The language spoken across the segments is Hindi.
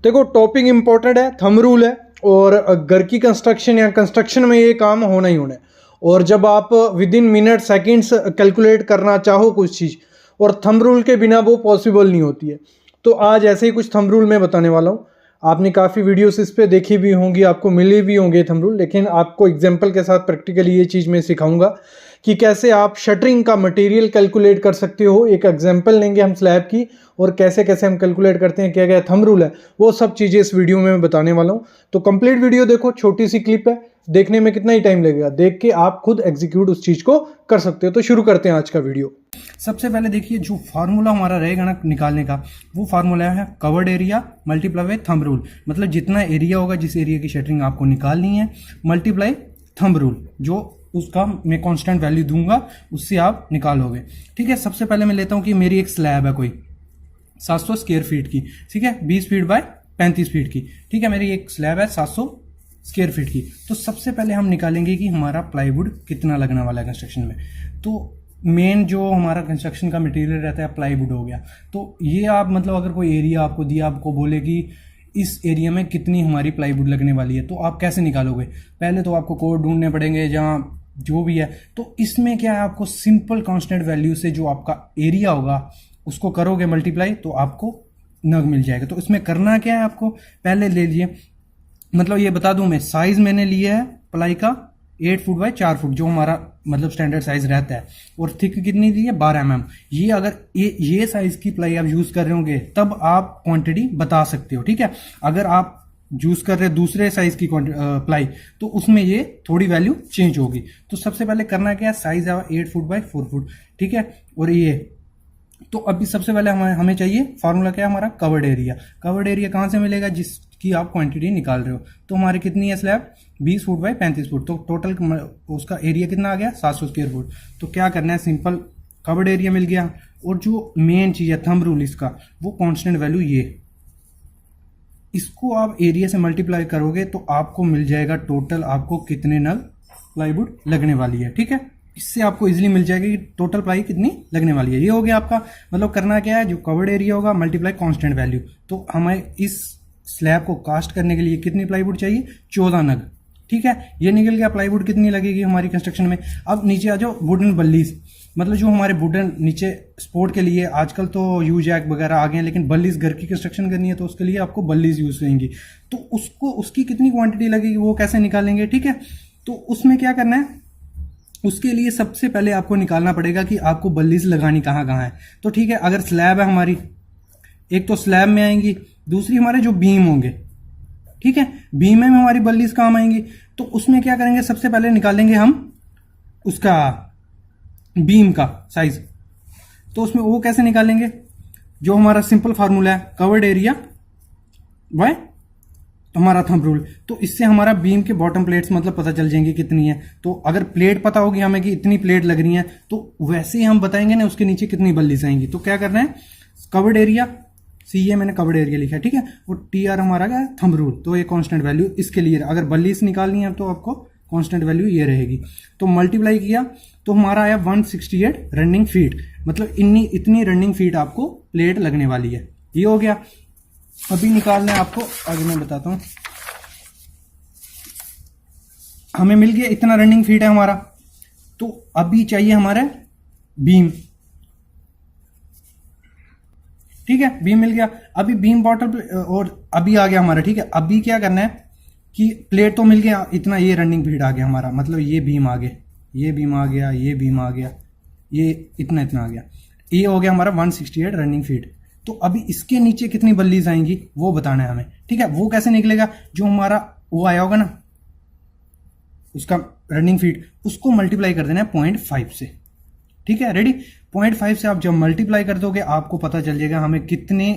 देखो टॉपिक इंपॉर्टेंट है, थंब रूल है और घर की कंस्ट्रक्शन या कंस्ट्रक्शन में ये काम होना ही होना है। और जब आप with in minute seconds calculate करना चाहो कुछ चीज़ और थंब रूल के बिना वो पॉसिबल नहीं होती है। तो आज ऐसे ही कुछ थंब रूल मैं बताने वाला हूँ। आपने काफ़ी वीडियोस इस पे देखी भी होंगी, आपको मिले भी होंगे थंब रूल, लेकिन आपको एग्जांपल के साथ प्रैक्टिकली ये चीज़ मैं सिखाऊंगा कि कैसे आप शटरिंग का मटेरियल कैलकुलेट कर सकते हो। एक एग्जांपल लेंगे हम स्लैब की और कैसे कैसे हम कैलकुलेट करते हैं, क्या क्या थंब रूल है, वो सब चीज़ें इस वीडियो में मैं बताने वाला हूँ। तो कंप्लीट वीडियो देखो, छोटी सी क्लिप है, देखने में कितना ही टाइम लगेगा, देख के आप खुद एग्जीक्यूट उस चीज़ को कर सकते हो। तो शुरू करते हैं आज का वीडियो। सबसे पहले देखिए जो फार्मूला हमारा रहेगा ना निकालने का, वो फार्मूला है covered area multiply by thumb rule. मतलब जितना एरिया होगा, जिस एरिया की शटरिंग आपको निकालनी है, मल्टीप्लाई थंब रूल, जो उसका मैं कांस्टेंट वैल्यू दूंगा उससे आप निकालोगे। ठीक है, सबसे पहले मैं लेता हूं कि मेरी एक स्लैब है कोई 700 स्क्वायर फीट की, ठीक है, 20 फीट बाय 35 फीट की। ठीक है, मेरी एक स्लैब है 700 स्क्वायर फीट की। तो सबसे पहले हम निकालेंगे कि हमारा प्लाईवुड कितना लगने वाला है कंस्ट्रक्शन में। तो मेन जो हमारा कंस्ट्रक्शन का मटेरियल रहता है प्लाईवुड हो गया। तो ये आप मतलब अगर कोई एरिया आपको दिया, आपको बोले कि इस एरिया में कितनी हमारी प्लाईवुड लगने वाली है, तो आप कैसे निकालोगे? पहले तो आपको कोड ढूंढने पड़ेंगे जहाँ जो भी है। तो इसमें क्या है, आपको सिंपल कांस्टेंट वैल्यू से जो आपका एरिया होगा उसको करोगे मल्टीप्लाई, तो आपको नग मिल जाएगा। तो इसमें करना क्या है, आपको पहले ले लिए, मतलब ये बता दूं मैं, साइज मैंने लिया है प्लाई का 8 फुट बाय 4 फुट, जो हमारा मतलब स्टैंडर्ड साइज रहता है। और थिक कितनी दी है, 12 mm। ये अगर ये साइज की प्लाई आप यूज कर रहे होंगे तब आप क्वांटिटी बता सकते हो। ठीक है, अगर आप यूज कर रहे दूसरे साइज की प्लाई तो उसमें ये थोड़ी वैल्यू चेंज होगी। तो सबसे पहले करना क्या है, साइज है 8 फुट बाय 4 फुट। ठीक है, और ये तो अभी सबसे पहले हमें चाहिए फार्मूला क्या है हमारा, कवर्ड एरिया। कवर्ड एरिया कहां से मिलेगा, जिसकी आप क्वांटिटी निकाल रहे हो। तो हमारी कितनी है स्लैब, 20 फुट बाय 35 फुट। तो टोटल उसका एरिया कितना आ गया, 700 स्क्वायर फुट। तो क्या करना है, सिंपल कवर्ड एरिया मिल गया। और जो मेन चीज है थंब रूल इसका, वो कांस्टेंट वैल्यू ये, इसको आप एरिया से मल्टीप्लाई करोगे तो आपको मिल जाएगा टोटल आपको कितने नग प्लाईवुड लगने वाली है। ठीक है, इससे आपको इजीली मिल जाएगा कि टोटल प्लाई कितनी लगने वाली है। ये हो गया आपका, मतलब करना क्या है, जो कवर्ड एरिया होगा मल्टीप्लाई कांस्टेंट वैल्यू। तो हमें इस स्लैब को कास्ट करने के लिए कितनी प्लाईवुड चाहिए, 14 नग। ठीक है, ये निकल गया प्लाईवुड कितनी लगेगी हमारी कंस्ट्रक्शन में। अब नीचे आ जाओ, वुडन बल्लीज, मतलब जो हमारे वुडन नीचे सपोर्ट के लिए, आजकल तो यू जैक वगैरह आ गए हैं, लेकिन बल्लीज घर की कंस्ट्रक्शन करनी है तो उसके लिए आपको बल्लीज यूज करेंगी। तो उसको उसकी कितनी क्वांटिटी लगेगी वो कैसे निकालेंगे। ठीक है, तो उसमें क्या करना है, उसके लिए सबसे पहले आपको निकालना पड़ेगा कि आपको बल्लीज लगानी कहाँ कहाँ है। तो ठीक है, अगर स्लैब है हमारी, एक तो स्लैब में आएंगी, दूसरी हमारे जो बीम होंगे। ठीक है, बीम में हमारी बल्लीज काम आएंगी। तो उसमें क्या करेंगे, सबसे पहले निकालेंगे हम उसका बीम का साइज। तो उसमें वो कैसे निकालेंगे, जो हमारा सिंपल फार्मूला है कवर्ड एरिया बाय हमारा थंब रूल। तो इससे हमारा बीम के बॉटम प्लेट्स मतलब पता चल जाएंगे कितनी है। तो अगर प्लेट पता होगी हमें कि इतनी प्लेट लग रही है, तो वैसे ही हम बताएंगे ना उसके नीचे कितनी बल्लीज आएंगी। तो क्या करना है, कवर्ड एरिया, CA मैंने कवर्ड एरिया लिखा है। ठीक है, और TR हमारा क्या है, थंब रूल। तो ये कांस्टेंट वैल्यू इसके लिए, अगर बल्लीज निकालनी है तो आपको कांस्टेंट वैल्यू ये रहेगी। तो मल्टीप्लाई किया तो हमारा आया 168 रनिंग फीट, मतलब इतनी रनिंग फीट आपको प्लेट लगने वाली है। ये हो गया। अभी निकालना है आपको, आगे मैं बताता हूं। हमें मिल गया इतना रनिंग फीट है हमारा। तो अभी चाहिए हमारे बीम। ठीक है, बीम मिल गया। अभी बीम बॉटल और अभी आ गया हमारा। ठीक है, अभी क्या करना है कि प्लेट तो मिल गया, इतना ये रनिंग फीट आ गया हमारा, मतलब ये बीम आ गया, ये बीम आ गया, ये बीम आ गया, ये इतना आ गया। ये हो गया हमारा 168 रनिंग फीट। तो अभी इसके नीचे कितनी बल्लीज आएंगी वो बताना है हमें। ठीक है, वो कैसे निकलेगा, जो हमारा वो आया होगा ना उसका रनिंग फीट, उसको मल्टीप्लाई कर देना है 0.5 से। ठीक है, रेडी। 0.5 से आप जब मल्टीप्लाई कर दोगे आपको पता चल जाएगा हमें कितने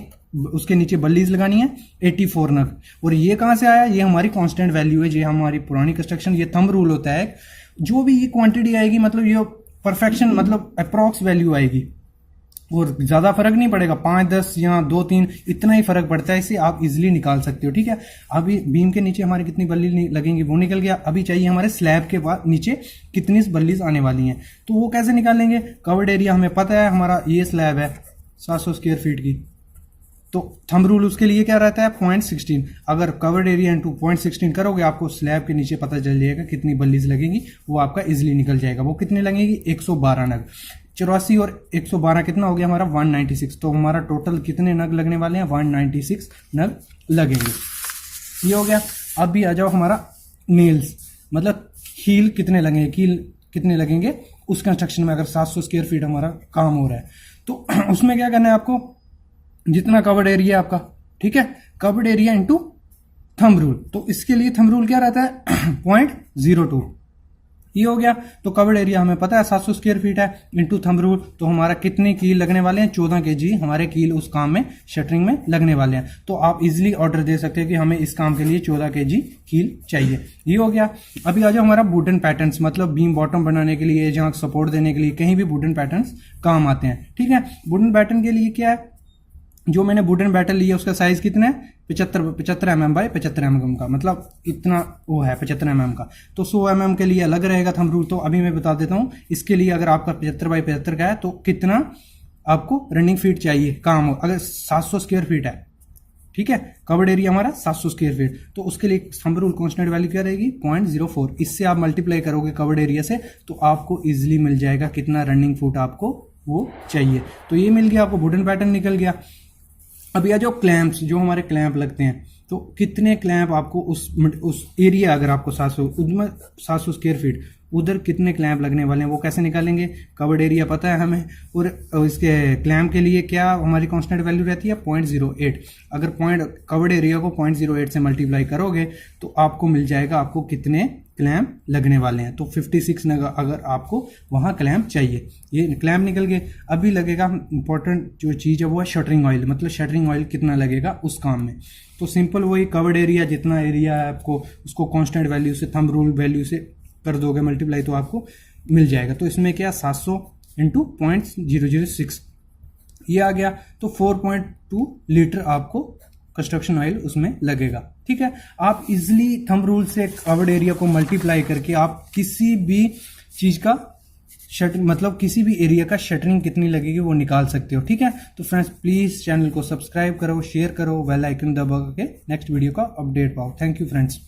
उसके नीचे बल्लीज लगानी है, 84 नग। और ये कहां से आया, ये हमारी कांस्टेंट वैल्यू है, ये हमारी पुरानी कंस्ट्रक्शन, ये थंब रूल होता है। जो भी ये क्वांटिटी आएगी मतलब ये परफेक्शन, मतलब अप्रॉक्स वैल्यू आएगी, और ज्यादा फर्क नहीं पड़ेगा, 5 10 या 2 3 इतना ही फर्क पड़ता है। इसे आप इजीली निकाल सकते हो। ठीक है, अभी बीम के नीचे हमारी कितनी बल्ली लगेंगी वो निकल गया। अभी चाहिए हमारे स्लैब के बाद नीचे कितनी बल्लीज आने वाली हैं। तो वो कैसे निकालेंगे, कवर्ड एरिया हमें पता है, हमारा ये स्लैब है 700 स्क्वायर फीट की। तो थंब रूल उसके लिए क्या रहता है 0.16। अगर कवर्ड एरिया इंटू 0.16 करोगे आपको स्लैब के नीचे पता चल जाएगा कितनी बल्लीज लगेंगी, वो आपका इजिली निकल जाएगा। वो कितनी लगेगी 112 नग। 84 और 112 कितना हो गया हमारा 196। तो हमारा टोटल कितने नग लगने वाले हैं 196 नग लगेंगे। ये हो गया। अब भी आ जाओ हमारा नेल्स, मतलब कील कितने लगेंगे, कील कितने लगेंगे उस कंस्ट्रक्शन में। अगर 700 स्क्वायर फीट हमारा काम हो रहा है तो उसमें क्या करना है आपको, जितना कवर्ड एरिया आपका, ठीक है, covered area into thumb rule. तो इसके लिए थंब रूल क्या रहता है 0.02। ये हो गया। तो कवर्ड एरिया हमें पता है 700 स्क्वायर फीट है, इंटू थंब रूल। तो हमारा कितने कील लगने वाले हैं 14 kg हमारे कील उस काम में शटरिंग में लगने वाले हैं। तो आप इजिली ऑर्डर दे सकते हैं कि हमें इस काम के लिए 14 kg कील चाहिए। ये हो गया। अभी आ जाओ हमारा वुडन पैटर्न्स, मतलब बीम बॉटम बनाने के लिए, जहां सपोर्ट देने के लिए, कहीं भी वुडन पैटर्न्स काम आते हैं, ठीक है। वुडन पैटर्न के लिए क्या है, जो मैंने वुडन बैटल लिया उसका साइज कितना है 75 mm बाय 75 mm का, मतलब इतना वो है 75 mm का। तो 100 mm के लिए अलग रहेगा थंब रूल। तो अभी मैं बता देता हूँ इसके लिए, अगर आपका 75 बाय 75 का है तो कितना आपको रनिंग फीट चाहिए काम हो। अगर 700 स्क्वायर फीट है, ठीक है, कवर्ड एरिया हमारा 700 स्क्वायर फीट, तो उसके लिए थंब रूल कांस्टेंट वैल्यू क्या रहेगी 0.04। इससे आप मल्टीप्लाई करोगे कवर्ड एरिया से तो आपको इजिली मिल जाएगा कितना रनिंग फुट आपको वो चाहिए। तो ये मिल गया आपको, वुडन पैटर्न निकल गया। अभी आ जाओ क्लैंप्स, जो हमारे क्लैंप लगते हैं, तो कितने क्लैंप आपको उस एरिया, अगर आपको 700 स्क्वायर फीट, उधर कितने क्लैंप लगने वाले हैं वो कैसे निकालेंगे। कवर्ड एरिया पता है हमें, और इसके क्लैंप के लिए क्या हमारी कांस्टेंट वैल्यू रहती है 0.08। अगर कवर्ड एरिया को 0.08 से मल्टीप्लाई करोगे तो आपको मिल जाएगा आपको कितने क्लैंप लगने वाले हैं। तो 56 नग अगर आपको वहाँ क्लैंप चाहिए। ये क्लैंप निकल गए। अभी लगेगा इंपॉर्टेंट जो चीज़ है वो है शटरिंग ऑयल, मतलब शटरिंग ऑयल कितना लगेगा उस काम में। तो सिंपल वही कवर्ड एरिया, जितना एरिया है आपको उसको कांस्टेंट वैल्यू से, थंब रूल वैल्यू से कर दोगे मल्टीप्लाई तो आपको मिल जाएगा। तो इसमें क्या 700 इंटू 0.006 ये आ गया। तो 4.2 लीटर आपको कंस्ट्रक्शन ऑयल उसमें लगेगा, ठीक है। आप इजिली थंब रूल से कवर्ड एरिया को मल्टीप्लाई करके आप किसी भी चीज का मतलब किसी भी एरिया का शटरिंग कितनी लगेगी वो निकाल सकते हो, ठीक है। तो फ्रेंड्स प्लीज चैनल को सब्सक्राइब करो, शेयर करो, बेल आइकन दबा के नेक्स्ट वीडियो का अपडेट पाओ। Thank you friends.